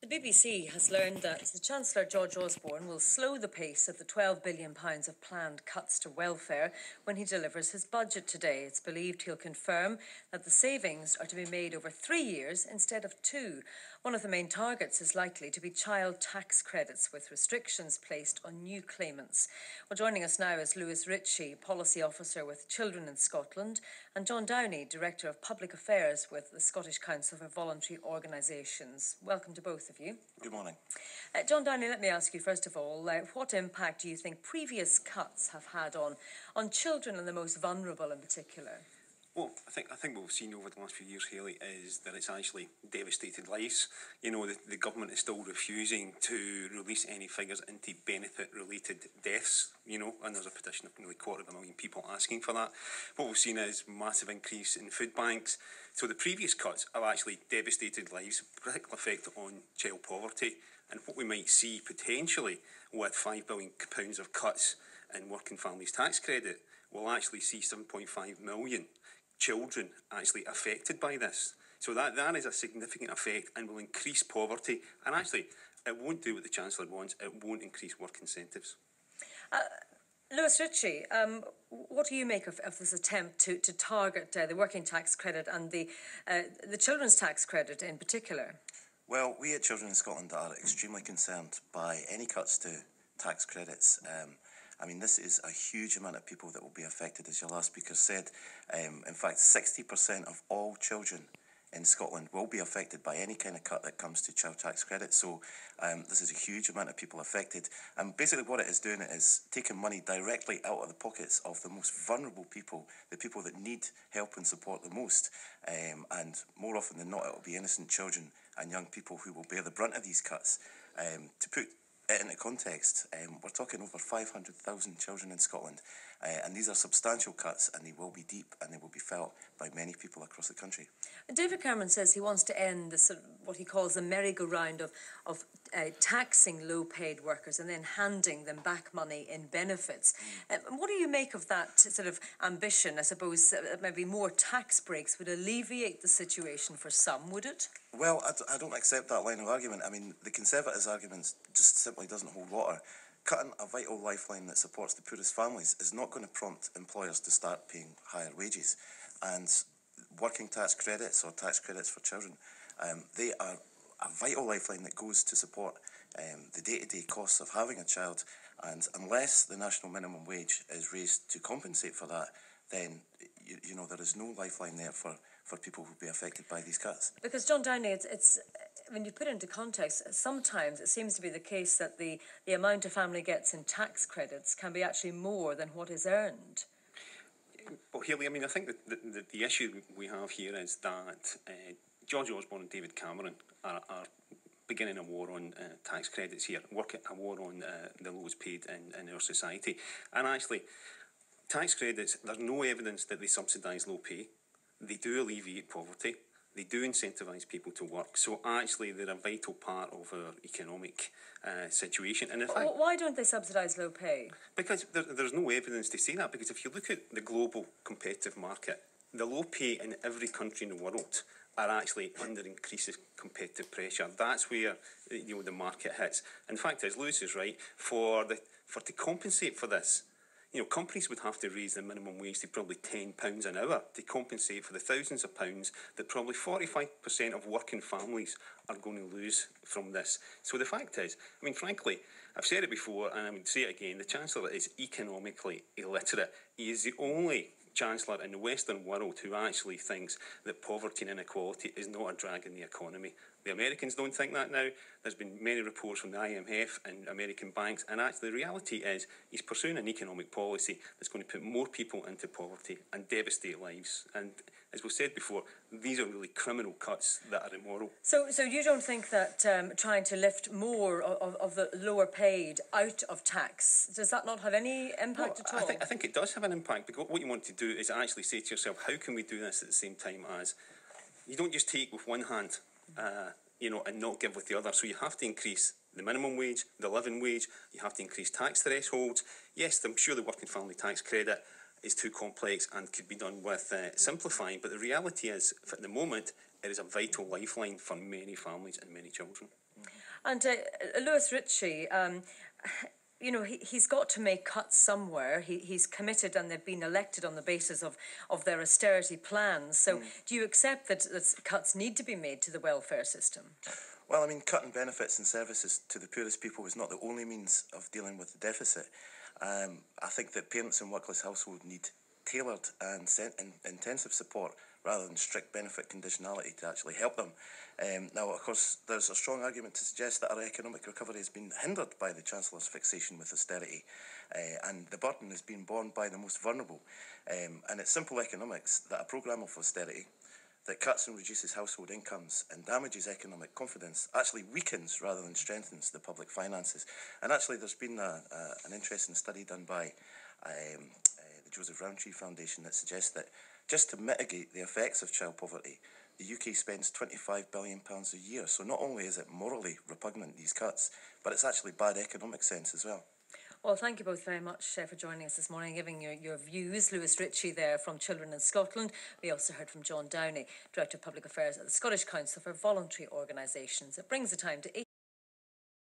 The BBC has learned that the Chancellor George Osborne will slow the pace of the £12 billion of planned cuts to welfare when he delivers his budget today. It's believed he'll confirm that the savings are to be made over 3 years instead of 2. One of the main targets is likely to be child tax credits, with restrictions placed on new claimants. Well, joining us now is Ritchie, Policy Officer with Children in Scotland, and John Downey, Director of Public Affairs with the Scottish Council for Voluntary Organisations. Welcome to both of you. Good morning. John Downey, let me ask you first of all, what impact do you think previous cuts have had on children and the most vulnerable in particular? Well, I think what we've seen over the last few years, Hayley, is that it's actually devastated lives. You know, the government is still refusing to release any figures into benefit-related deaths, you know, and there's a petition of nearly 250,000 people asking for that. What we've seen is massive increase in food banks. So the previous cuts have actually devastated lives, particular effect on child poverty. And what we might see potentially with £5 billion of cuts in working families tax credit, we'll actually see 7.5 million children actually affected by this. So that is a significant effect and will increase poverty. And actually, it won't do what the Chancellor wants. It won't increase work incentives. Ritchie, what do you make of this attempt to target the working tax credit and the children's tax credit in particular? Well, we at Children in Scotland are extremely concerned by any cuts to tax credits. I mean, this is a huge amount of people that will be affected, as your last speaker said. In fact, 60% of all children in Scotland will be affected by any kind of cut that comes to child tax credit. So this is a huge amount of people affected. And basically what it is doing is taking money directly out of the pockets of the most vulnerable people, the people that need help and support the most. And more often than not, it will be innocent children and young people who will bear the brunt of these cuts. To put it into context, we're talking over 500,000 children in Scotland, and these are substantial cuts, and they will be deep and they will be felt by many people across the country. David Cameron says he wants to end this what he calls the merry-go-round of taxing low-paid workers and then handing them back money in benefits. What do you make of that sort of ambition? I suppose maybe more tax breaks would alleviate the situation for some, would it? Well, I don't accept that line of argument. I mean, the Conservatives' argument just simply doesn't hold water. Cutting a vital lifeline that supports the poorest families is not going to prompt employers to start paying higher wages. And working tax credits or tax credits for children, they are a vital lifeline that goes to support the day-to-day costs of having a child. And unless the national minimum wage is raised to compensate for that, then you know there is no lifeline there for people who will be affected by these cuts. Because, John Downey, it's when you put it into context, sometimes it seems to be the case that the amount a family gets in tax credits can be actually more than what is earned. Well, Hayley, I mean, I think that the issue we have here is that George Osborne and David Cameron are beginning a war on tax credits here, a war on the lowest paid in our society. And actually, tax credits, there's no evidence that they subsidise low pay. They do alleviate poverty. They do incentivise people to work. So actually, they're a vital part of our economic situation. And in fact, why don't they subsidise low pay? Because there's no evidence to say that. Because if you look at the global competitive market, the low pay in every country in the world are actually under increasing competitive pressure. That's where the market hits. In fact, as Lewis is right, for to compensate for this, companies would have to raise the minimum wage to probably £10 an hour to compensate for the thousands of pounds that probably 45% of working families are going to lose from this. So the fact is, I mean, frankly, I've said it before and I would say it again, the Chancellor is economically illiterate. He is the only Chancellor in the Western world who actually thinks that poverty and inequality is not a drag in the economy. The Americans don't think that now. There's been many reports from the IMF and American banks, and actually the reality is he's pursuing an economic policy that's going to put more people into poverty and devastate lives. And as we've said before, these are really criminal cuts that are immoral. So you don't think that trying to lift more of the lower paid out of tax, does that not have any impact at all? I think it does have an impact, because what you want to do is actually say to yourself, how can we do this at the same time as you don't just take with one hand, and not give with the other. So you have to increase the minimum wage, the living wage, you have to increase tax thresholds. Yes, I'm sure the working family tax credit is too complex and could be done with simplifying. But the reality is, at the moment, it is a vital lifeline for many families and many children. And Lewis Ritchie, you know, he's got to make cuts somewhere. He's committed, and they've been elected on the basis of their austerity plans. So do you accept that cuts need to be made to the welfare system? Well, I mean, cutting benefits and services to the poorest people is not the only means of dealing with the deficit. I think that parents in workless households need tailored and intensive support rather than strict benefit conditionality to actually help them. Now, of course, there's a strong argument to suggest that our economic recovery has been hindered by the Chancellor's fixation with austerity, and the burden is being borne by the most vulnerable. And it's simple economics that a programme of austerity that cuts and reduces household incomes and damages economic confidence actually weakens rather than strengthens the public finances. And actually, there's been an interesting study done by the Joseph Rowntree Foundation that suggests that just to mitigate the effects of child poverty, the UK spends £25 billion a year. So not only is it morally repugnant, these cuts, but it's actually bad economic sense as well. Well, thank you both very much for joining us this morning, giving your views. Lewis Ritchie there from Children in Scotland. We also heard from John Downey, Director of Public Affairs at the Scottish Council for Voluntary Organisations. It brings the time to